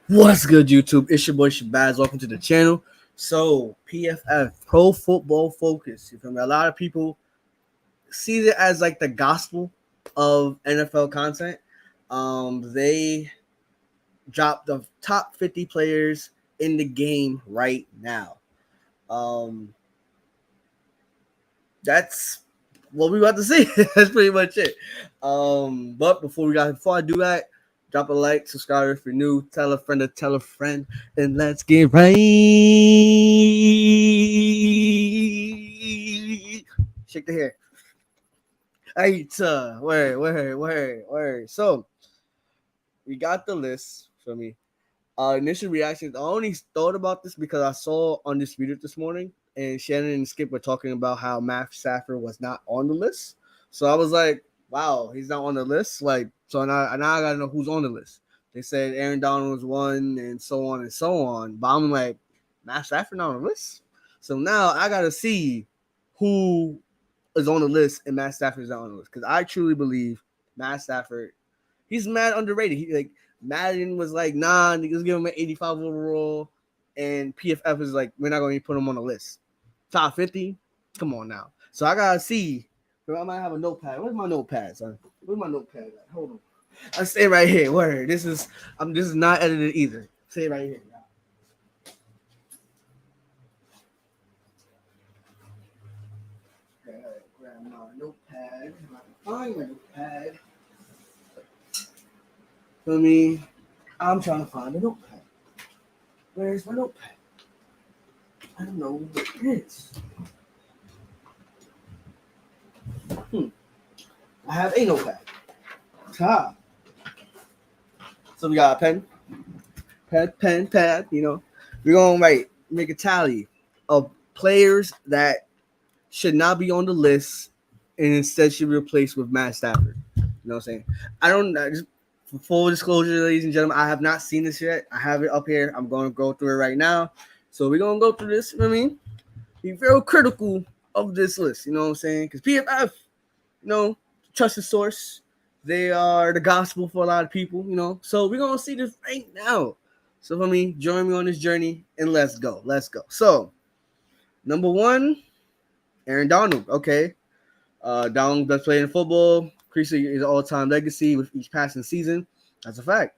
What's good, YouTube? It's your boy Shabazz. Welcome to the channel. So, PFF, Pro Football Focus. You feel me? A lot of people see it as like the gospel of NFL content. They dropped the top 50 players in the game right now. Um, that's what we about to see. That's pretty much it. But before I do that, drop a like, subscribe if you're new, tell a friend to tell a friend, and let's get right. Shake the hair. Right, word. So we got the list for me. Initial reactions. I only thought about this because I saw Undisputed this morning, and Shannon and Skip were talking about how Matt Stafford was not on the list. So I was like, wow, he's not on the list. Like, so now I gotta know who's on the list. They said Aaron Donald was one, and so on and so on. But I'm like, Matt Stafford not on the list. So now I gotta see who is on the list, and Matt Stafford is not on the list because I truly believe Matt Stafford. He's mad underrated. He like Madden was like, nah, niggas give him an 85 overall, and PFF is like, we're not going to put him on the list. Top 50? Come on now. So I got to see. I might have a notepad. Where's my notepad, son? Where's my notepad at? Hold on. I stay right here. Word. This is not edited either. Stay right here. Grab my notepad. Find my notepad. For me, I'm trying to find a notepad. Where's my notepad? I don't know what it is. I have a notepad. So we got a pen, pad. You know, we're gonna make a tally of players that should not be on the list and instead should be replaced with Matt Stafford. You know what I'm saying? I don't. Just for full disclosure, ladies and gentlemen, I have not seen this yet. I have it up here. I'm going to go through it right now. So we're gonna go through this. You know what I mean? Be very critical of this list. You know what I'm saying? Because PFF, trusted source. They are the gospel for a lot of people. So we're gonna see this right now. So for me, join me on this journey and let's go. So number one, Aaron Donald. Okay. Donald best player in football, increasing his all-time legacy with each passing season. That's a fact.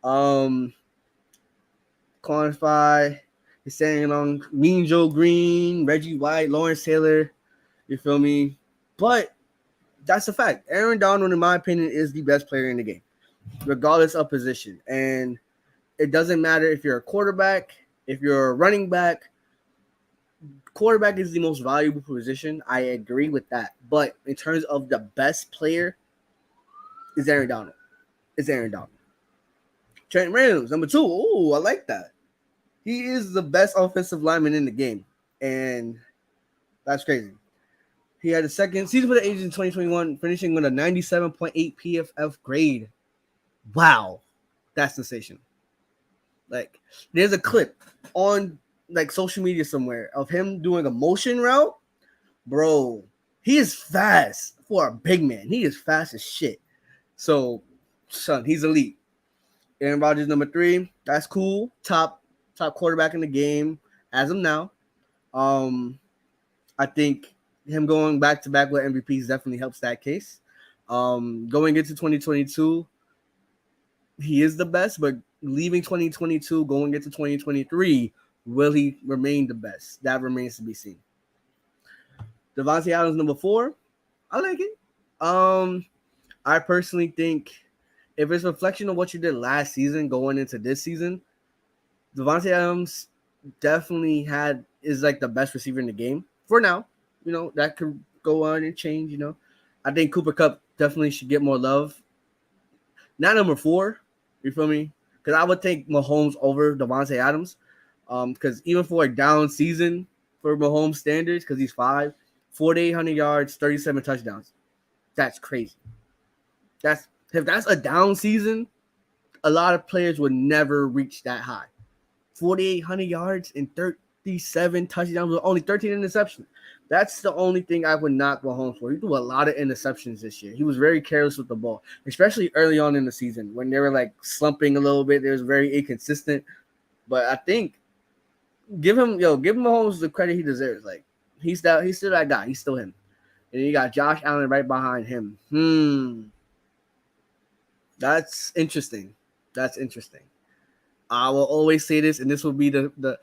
Quantify. He's standing along Mean Joe Green, Reggie White, Lawrence Taylor. You feel me? But that's a fact. Aaron Donald, in my opinion, is the best player in the game, regardless of position. And it doesn't matter if you're a quarterback, if you're a running back. Quarterback is the most valuable position. I agree with that. But in terms of the best player, is Aaron Donald. Trent Williams, number 2. Oh, I like that. He is the best offensive lineman in the game. And that's crazy. He had a second season for the Agents in 2021, finishing with a 97.8 PFF grade. Wow. That's sensational. Like, there's a clip on social media somewhere of him doing a motion route. Bro, he is fast for a big man. He is fast as shit. So, son, he's elite. Aaron Rodgers, number 3. That's cool. Top quarterback in the game as of now. I think him going back to back with MVPs definitely helps that case. Going into 2022, he is the best, but leaving 2022, going into 2023, will he remain the best? That remains to be seen. Davante Adams, number 4. I like it. I personally think if it's a reflection of what you did last season going into this season, Davante Adams definitely is like the best receiver in the game for now. That could go on and change. I think Cooper Kupp definitely should get more love. Not number 4, you feel me? Because I would take Mahomes over Davante Adams. Because even for a down season for Mahomes standards, because he's 5, 4,800 yards, 37 touchdowns. That's crazy. If that's a down season, a lot of players would never reach that high. 4,800 yards and 57 touchdowns with only 13 interceptions. That's the only thing I would knock Mahomes for. He threw a lot of interceptions this year. He was very careless with the ball, especially early on in the season when they were like slumping a little bit. They was very inconsistent. But I think give him Mahomes the credit he deserves. Like he's still that guy. He's still him. And you got Josh Allen right behind him. That's interesting. That's interesting. I will always say this, and this will be the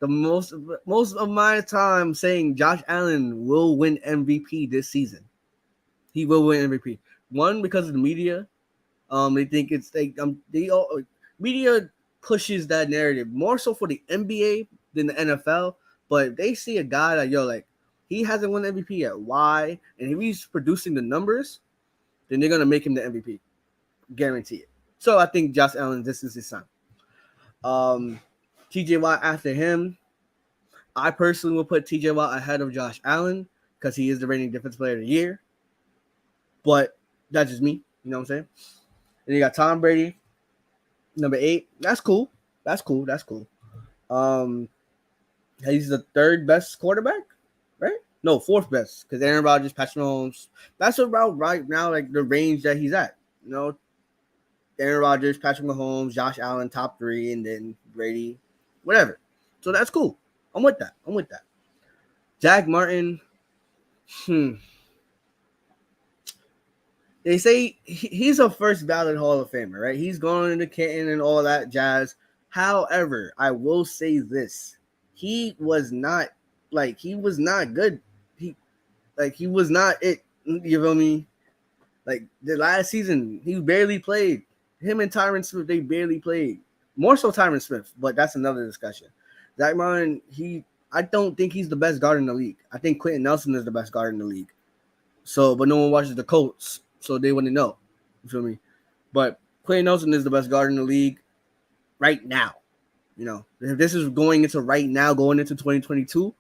most of my time saying Josh Allen will win MVP this season. He will win MVP. One, because of the media. They think it's like media pushes that narrative more so for the NBA than the NFL. But if they see a guy like he hasn't won MVP yet. Why? And if he's producing the numbers, then they're gonna make him the MVP. Guarantee it. So I think Josh Allen, this is his time. TJ Watt after him. I personally will put TJ Watt ahead of Josh Allen because he is the reigning defensive player of the year. But that's just me. You know what I'm saying? And you got Tom Brady, number 8. That's cool. He's the 3rd best quarterback, right? No, 4th best because Aaron Rodgers, Patrick Mahomes. That's about right now, like the range that he's at. You know, Aaron Rodgers, Patrick Mahomes, Josh Allen, top 3, and then Brady, whatever. So that's cool. I'm with that. Jack Martin. They say he's a first ballot Hall of Famer, right? He's going into Canton and all that jazz. However, I will say this. He was not good. He was not it. You feel me? Like the last season, he barely played. Him and Tyron Smith, they barely played. More so Tyron Smith, but that's another discussion. Zach Martin, I don't think he's the best guard in the league. I think Quentin Nelson is the best guard in the league. So, but no one watches the Colts, so they wouldn't know. You feel me? But Quentin Nelson is the best guard in the league right now. You know, if this is going into right now, going into 2022,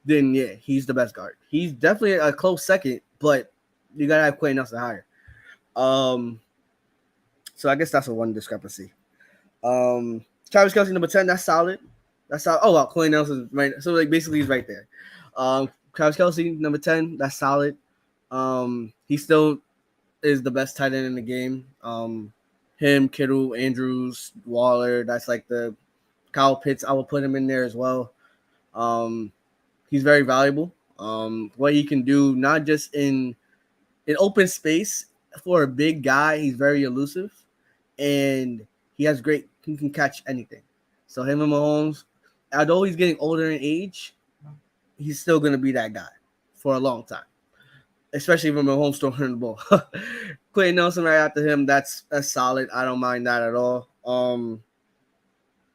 then yeah, he's the best guard. He's definitely a close second, but you gotta have Quentin Nelson higher. So I guess that's a one discrepancy. Travis Kelce, number 10, that's solid. Oh wow, Quentin Nelson is right. So like basically he's right there. Travis Kelce, number 10, that's solid. He still is the best tight end in the game. Him, Kittle, Andrews, Waller, that's like the Kyle Pitts. I will put him in there as well. He's very valuable. What he can do, not just in open space for a big guy, he's very elusive, and he can catch anything. So him and Mahomes, although he's getting older in age, he's still gonna be that guy for a long time. Especially when Mahomes throwing the ball. Quentin Nelson right after him, that's solid. I don't mind that at all.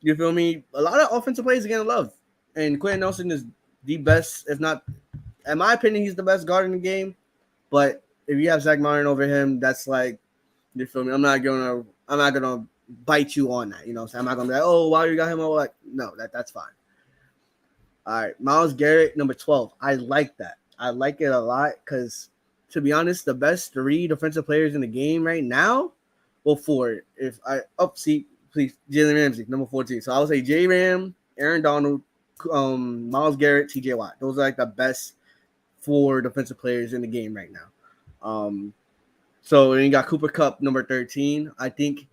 You feel me? A lot of offensive players are getting love. And Quentin Nelson is the best, if not, in my opinion, he's the best guard in the game. But if you have Zach Martin over him, that's like, you feel me? I'm not gonna bite you on that. You know what I'm saying? I'm not gonna be like, oh, why you got him over? Like, no, that's fine. All right, Myles Garrett, number 12. I like that. I like it a lot because, to be honest, the best 3 defensive players in the game right now, well, 4. Please, Jalen Ramsey, number 14. So I would say J. Ram, Aaron Donald, Myles Garrett, TJ Watt. Those are like the best 4 defensive players in the game right now. So then you got Cooper Kupp, number 13. I think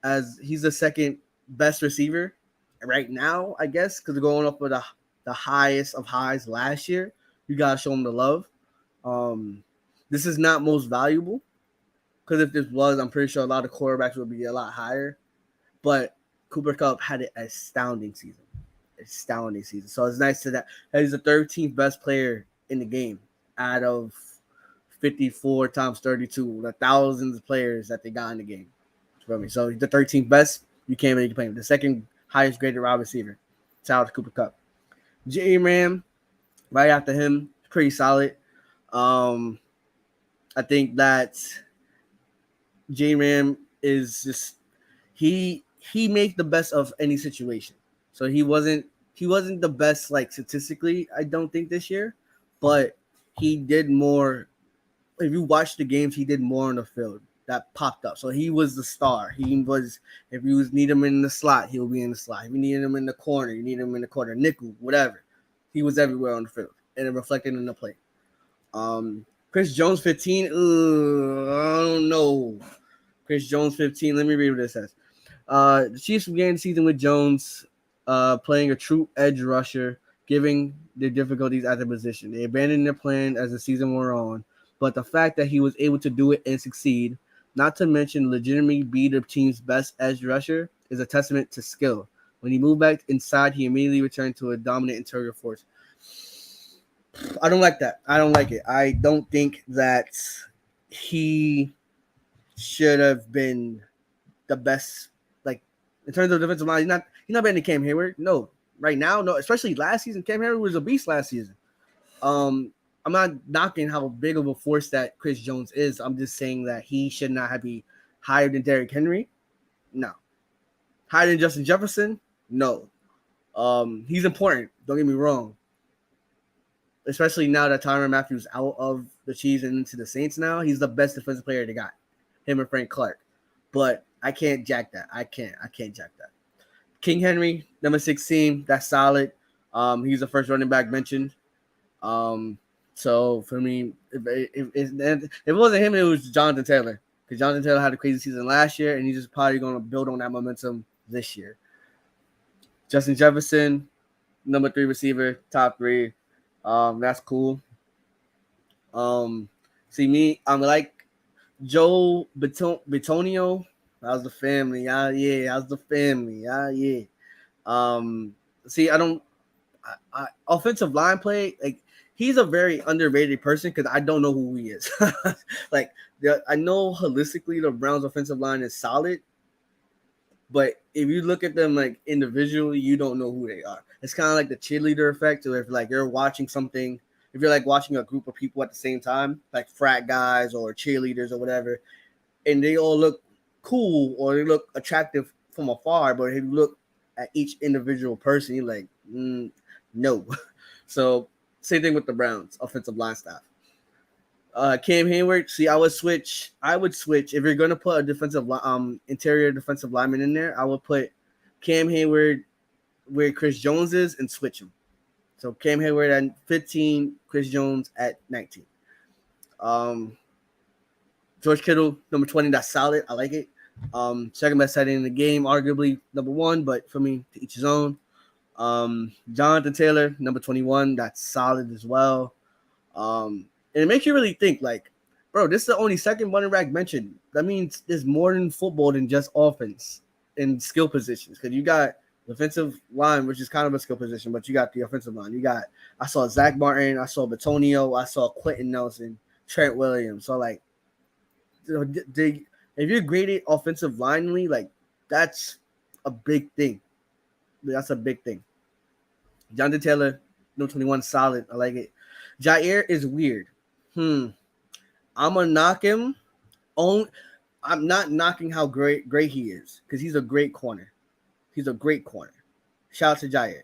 as he's the second best receiver right now, I guess, because they're going up with the highest of highs last year. You gotta show him the love. This is not most valuable because if this was, I'm pretty sure a lot of quarterbacks would be a lot higher. But Cooper Kupp had an astounding season. So it's nice that he's the 13th best player in the game out of 54 times 32, the thousands of players that they got in the game. So he's the 13th best. You can't really complain. The second highest graded wide receiver. Shout out to Cooper Kupp. J. Ram, right after him, pretty solid. I think that J. Ram is just he makes the best of any situation. So he wasn't the best like statistically, I don't think this year, but he did more. If you watch the games, he did more on the field. that popped up. So he was the star. He was, if you need him in the slot, he'll be in the slot. If you need him in the corner, you need him in the corner, nickel, whatever. He was everywhere on the field, and it reflected in the play. Chris Jones 15. I don't know. Chris Jones 15. Let me read what it says. The Chiefs began the season with Jones playing a true edge rusher, giving their difficulties at the position. They abandoned their plan as the season wore on, but the fact that he was able to do it and succeed, not to mention legitimately be the team's best edge rusher, is a testament to skill. When he moved back inside, he immediately returned to a dominant interior force. I don't like that. I don't like it. I don't think that he should have been the best, like, in terms of defensive line. He's not better than Cam Hayward. No, right now, no. Especially last season, Cam Hayward was a beast last season. I'm not knocking how big of a force that Chris Jones is. I'm just saying that he should not have been higher than Derrick Henry. No. Higher than Justin Jefferson. No. He's important. Don't get me wrong. Especially now that Tyrann Mathieu's out of the Chiefs and into the Saints now, he's the best defensive player they got. Him and Frank Clark. But I can't jack that. I can't jack that. King Henry, number 16, that's solid. He's the first running back mentioned. So for me, if it wasn't him, it was Jonathan Taylor. Because Jonathan Taylor had a crazy season last year, and he's just probably going to build on that momentum this year. Justin Jefferson, number 3 receiver, top 3. That's cool. See me, I'm like Joe Bitonio. How's the family? Yeah. How's the family? Yeah. See, I offensive line play, like, he's a very underrated person because I don't know who he is. Like, I know holistically the Browns' offensive line is solid, but if you look at them like individually, you don't know who they are. It's kind of like the cheerleader effect, or if like you're watching something, if you're like watching a group of people at the same time, like frat guys or cheerleaders or whatever, and they all look cool or they look attractive from afar, but if you look at each individual person, you're like, no. So same thing with the Browns offensive line staff. Cam Hayward. See, I would switch if you're gonna put a defensive interior defensive lineman in there. I would put Cam Hayward where Chris Jones is and switch him. So Cam Hayward at 15, Chris Jones at 19. George Kittle, number 20. That's solid. I like it. Second best tight end in the game, arguably number 1, but for me, to each his own. Jonathan Taylor, number 21. That's solid as well. And it makes you really think, like, bro, this is the only second running back mentioned. That means there's more than football than just offense and skill positions. Because you got defensive line, which is kind of a skill position, but you got the offensive line. I saw Zach Martin, I saw Bitonio, I saw Quentin Nelson, Trent Williams. So, like, if you're graded offensive lineally, like, that's a big thing. That's a big thing. Jonathan Taylor, no 21, solid. I like it. Jair is weird. I'm gonna knock him. I'm not knocking how great he is because he's a great corner. He's a great corner. Shout out to Jair.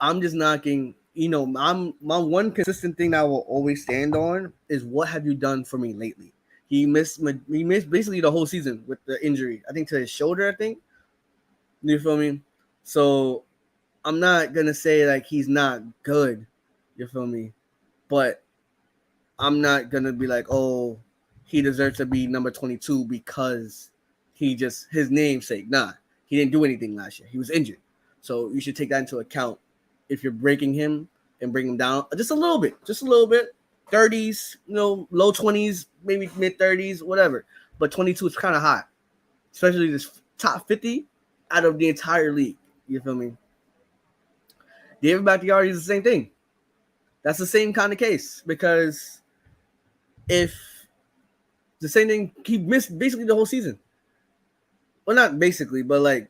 I'm just knocking. My one consistent thing that I will always stand on is what have you done for me lately? He missed basically the whole season with the injury. I think to his shoulder. I think. You feel me? So I'm not gonna say like he's not good. You feel me? But I'm not going to be like, oh, he deserves to be number 22 because his namesake. Nah, he didn't do anything last year. He was injured. So you should take that into account if you're breaking him and bring him down just a little bit. 30s, low 20s, maybe mid 30s, whatever. But 22 is kind of high, especially this top 50 out of the entire league. You feel me? David Bakhtiari is the same thing. That's the same kind of case because if the same thing, he missed basically the whole season. Well, not basically, but like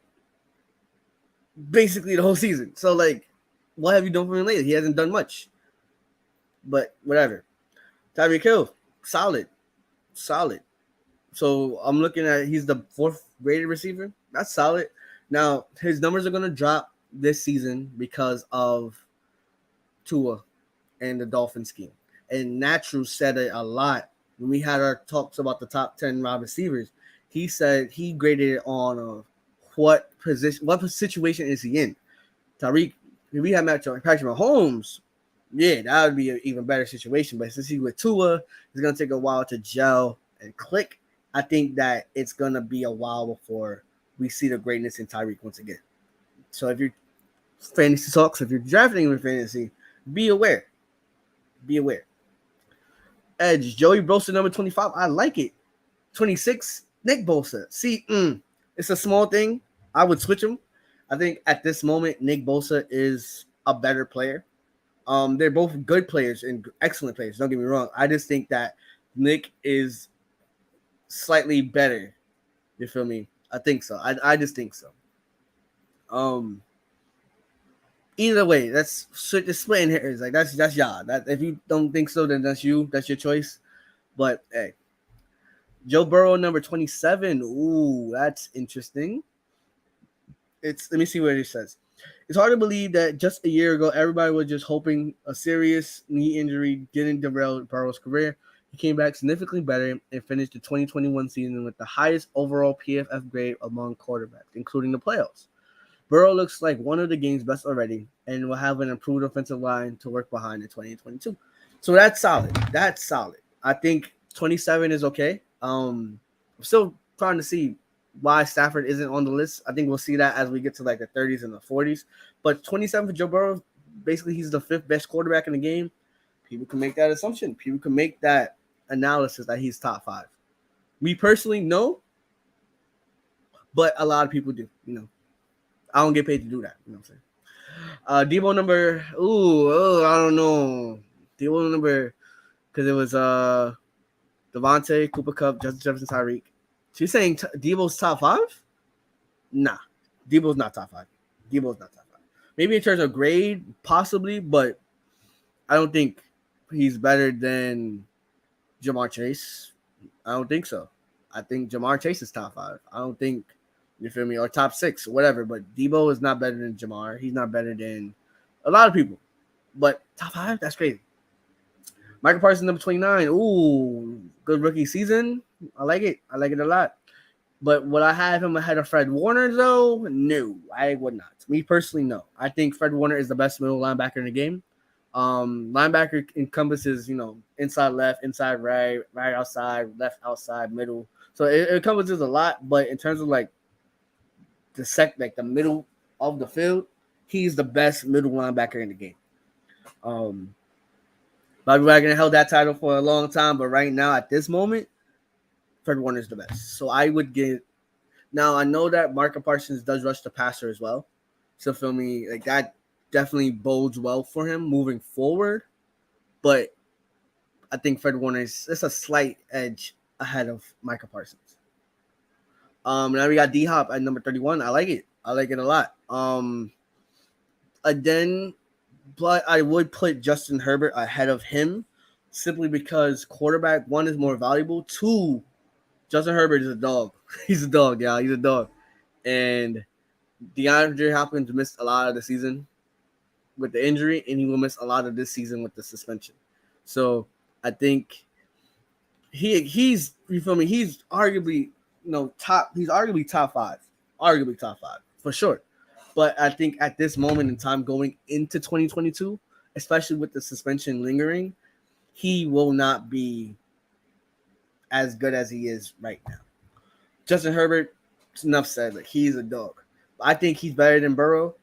basically the whole season. So like, what have you done for him lately? He hasn't done much. But whatever. Tyreek Hill, solid. So I'm looking at he's the 4th rated receiver. That's solid. Now his numbers are gonna drop this season because of Tua and the Dolphin scheme. And Natural said it a lot when we had our talks about the top 10 wide receivers, he said he graded it on what situation is he in. Tyreek, if we had Patrick Mahomes, yeah, that would be an even better situation. But since he's with Tua, it's going to take a while to gel and click. I think that it's going to be a while before we see the greatness in Tyreek once again. So if you're fantasy talks, if you're drafting with fantasy, be aware. Be aware. Edge, Joey Bosa, number 25. I like it. 26, Nick Bosa. See, it's a small thing. I would switch him. I think at this moment, Nick Bosa is a better player. They're both good players and excellent players. Don't get me wrong. I just think that Nick is slightly better. You feel me? I think so. I just think so. Either way, that's splitting hairs. Like that's y'all. That if you don't think so, then that's you. That's your choice. But hey, Joe Burrow, number 27. Ooh, that's interesting. Let me see what it says. It's hard to believe that just a year ago, everybody was just hoping a serious knee injury didn't derail Burrow's career. He came back significantly better and finished the 2021 season with the highest overall PFF grade among quarterbacks, including the playoffs. Burrow looks like one of the game's best already and will have an improved offensive line to work behind in 2022. So that's solid. That's solid. I think 27 is okay. I'm still trying to see why Stafford isn't on the list. I think we'll see that as we get to like the 30s and the 40s. But 27 for Joe Burrow, basically he's the fifth best quarterback in the game. People can make that assumption. People can make that analysis that he's top 5. Me personally, no. But a lot of people do, I don't get paid to do that. You know what I'm saying? Debo number, I don't know. Debo number, because it was Devontae, Cooper Kupp, Justin Jefferson, Tyreek. She's saying Debo's top 5? Nah, Debo's not top 5. Debo's not top 5. Maybe in terms of grade, possibly, but I don't think he's better than Jamar Chase. I don't think so. I think Jamar Chase is top 5. I don't think, you feel me, or top 6, whatever. But Debo is not better than Jamar. He's not better than a lot of people. But top 5, that's crazy. Michael Parsons, number 29. Ooh, good rookie season. I like it. I like it a lot. But would I have him ahead of Fred Warner, though? No, I would not. Me personally, no. I think Fred Warner is the best middle linebacker in the game. Linebacker encompasses, inside left, inside right, right outside, left outside, middle. So it encompasses a lot. But in terms of like the middle of the field, he's the best middle linebacker in the game. Bobby Wagner held that title for a long time, but right now at this moment, Fred Warner is the best. So I would get. Now I know that Micah Parsons does rush the passer as well. So feel me, like that definitely bodes well for him moving forward. But I think Fred Warner is a slight edge ahead of Micah Parsons. Now we got D-Hop at number 31. I like it. I like it a lot. But I would put Justin Herbert ahead of him simply because quarterback, 1, is more valuable. 2, Justin Herbert is a dog. He's a dog, y'all. He's a dog. And DeAndre Hopkins missed a lot of the season with the injury, and he will miss a lot of this season with the suspension. So I think he's you feel me? He's arguably top. He's arguably top 5. Arguably top 5 for sure. But I think at this moment in time, going into 2022, especially with the suspension lingering, he will not be as good as he is right now. Justin Herbert, enough said. Like he's a dog. I think he's better than Burrow,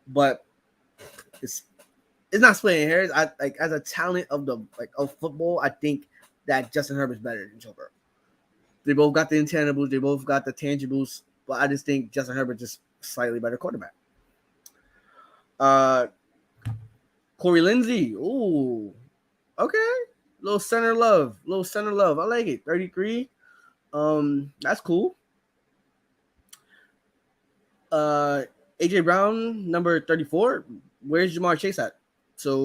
but it's not splitting hairs. I like as a talent of football, I think that Justin Herbert's better than Joe Burrow. They both got the intangibles, they both got the tangibles, but I just think Justin Herbert just slightly better quarterback. Corey Lindsay. Ooh. Okay. Little center love. I like it. 33. That's cool. AJ Brown, number 34. Where's Jamar Chase at? So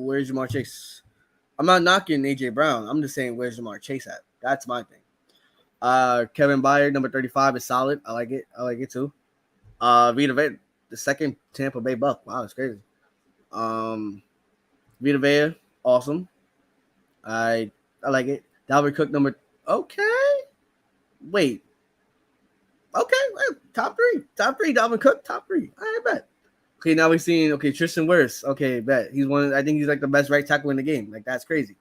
where's Jamar Chase? I'm not knocking AJ Brown. I'm just saying where's Jamar Chase at? That's my thing. Kevin Byard, number 35, is solid. I like it. Too. Vita Vea, the second Tampa Bay Buck. Wow, that's crazy. Vita Vea, awesome. I I like it. Dalvin Cook number. Okay. Wait. Okay. Top three. Dalvin Cook. Top three. I bet. Okay, now we're seeing Tristan Wirfs. Okay, bet he's I think he's like the best right tackle in the game. Like that's crazy.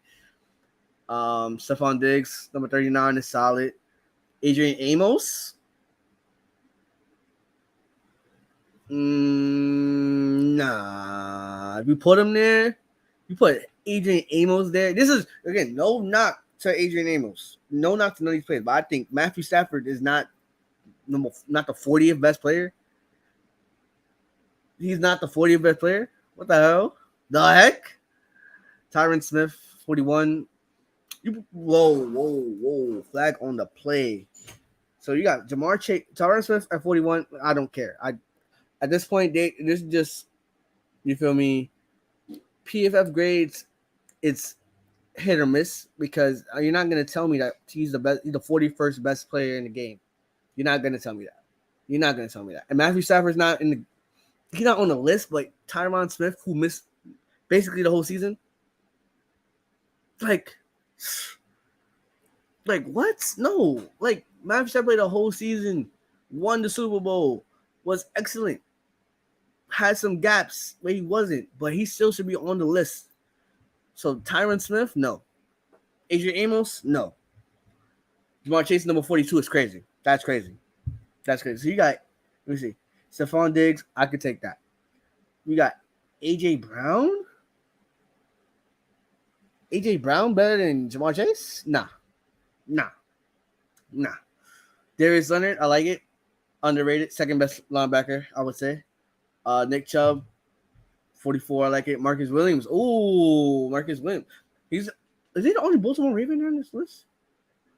Stephon Diggs number 39 is solid. Adrian Amos. Nah. If you put him there, you put Adrian Amos there. This is again no knock to Adrian Amos. No knock to none of these players, but I think Matthew Stafford is not the 40th best player. He's not the 40th best player. What the hell? The heck? Tyron Smith, 41. Whoa. Flag on the play. So you got Tyron Smith at 41. I don't care. At this point, this is just, you feel me? PFF grades, it's hit or miss because you're not going to tell me that he's the 41st best player in the game. You're not going to tell me that. And Matthew Stafford's he's not on the list, but Tyron Smith, who missed basically the whole season. Like what? No. Like, Matthew Stafford played the whole season, won the Super Bowl, was excellent. Had some gaps where he wasn't, but he still should be on the list. So, Tyron Smith, no. Adrian Amos, no. Jamar Chase, number 42 is crazy. That's crazy. So, you got, let me see. Stephon Diggs, I could take that. We got A.J. Brown. A.J. Brown better than Jamar Chase? Nah. Darius Leonard, I like it. Underrated. Second best linebacker, I would say. Nick Chubb, 44, I like it. Marcus Williams. Ooh, Marcus Williams. Is he the only Baltimore Raven on this list?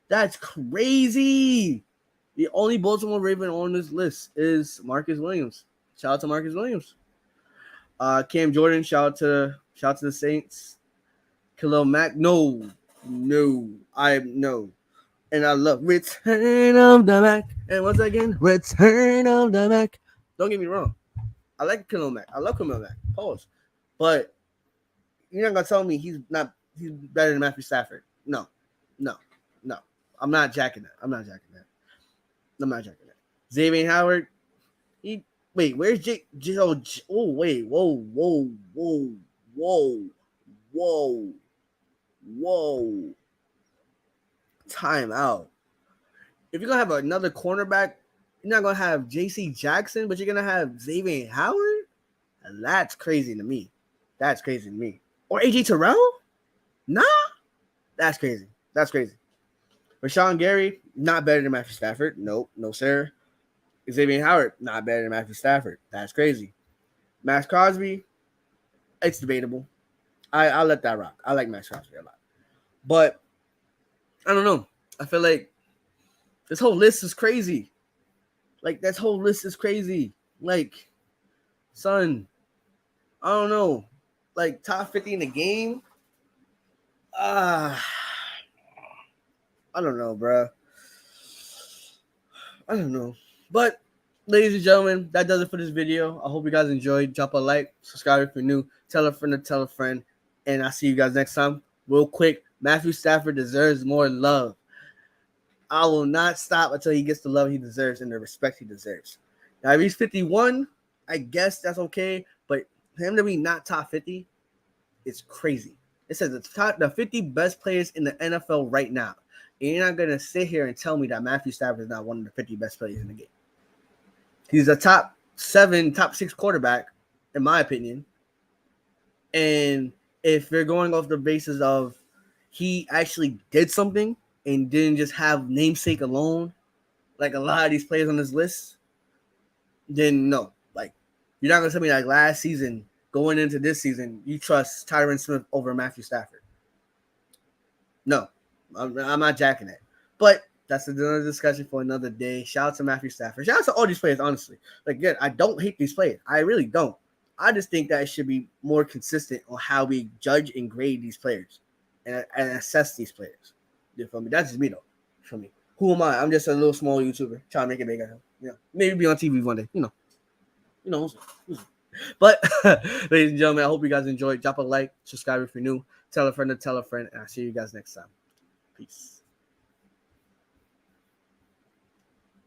That's crazy. The only Baltimore Raven on this list is Marcus Williams. Shout out to Marcus Williams. Cam Jordan, shout out to the Saints. Khalil Mack, no. And I love Return of the Mac. And once again, Return of the Mac. Don't get me wrong. I like Khalil Mack. I love Khalil Mack. Pause. But you're not gonna tell me he's better than Matthew Stafford. No. I'm not jacking that. Xavier Howard. Where's Jake? Oh, wait. Whoa. Time out. If you're going to have another cornerback, you're not going to have J.C. Jackson, but you're going to have Xavier Howard? That's crazy to me. Or A.J. Terrell? Nah. That's crazy. Rashawn Gary, not better than Matthew Stafford. Nope, no sir. Xavier Howard, not better than Matthew Stafford. That's crazy. Max Crosby, it's debatable. I'll let that rock. I like Max Crosby a lot. But I don't know. I feel like this whole list is crazy. Like, son, I don't know. Like, top 50 in the game? I don't know, bro. I don't know. But, ladies and gentlemen, that does it for this video. I hope you guys enjoyed. Drop a like, subscribe if you're new, tell a friend to tell a friend, and I'll see you guys next time. Real quick, Matthew Stafford deserves more love. I will not stop until he gets the love he deserves and the respect he deserves. Now, if he's 51, I guess that's okay, but for him to be not top 50, it's crazy. It says the 50 best players in the NFL right now. And you're not going to sit here and tell me that Matthew Stafford is not one of the 50 best players in the game. He's a top 6 quarterback, in my opinion. And if you're going off the basis of he actually did something and didn't just have namesake alone, like a lot of these players on this list, then no. Like, you're not going to tell me like last season, going into this season, you trust Tyron Smith over Matthew Stafford. No, I'm not jacking it. But that's another discussion for another day. Shout out to Matthew Stafford. Shout out to all these players, honestly. Like, again, I don't hate these players. I really don't. I just think that it should be more consistent on how we judge and grade these players and assess these players. You feel me? That's just me, though. You feel me? Who am I? I'm just a little small YouTuber trying to make it bigger. You know, maybe be on TV one day. You know. But, ladies and gentlemen, I hope you guys enjoyed. Drop a like, subscribe if you're new, tell a friend to tell a friend, and I'll see you guys next time. Peace.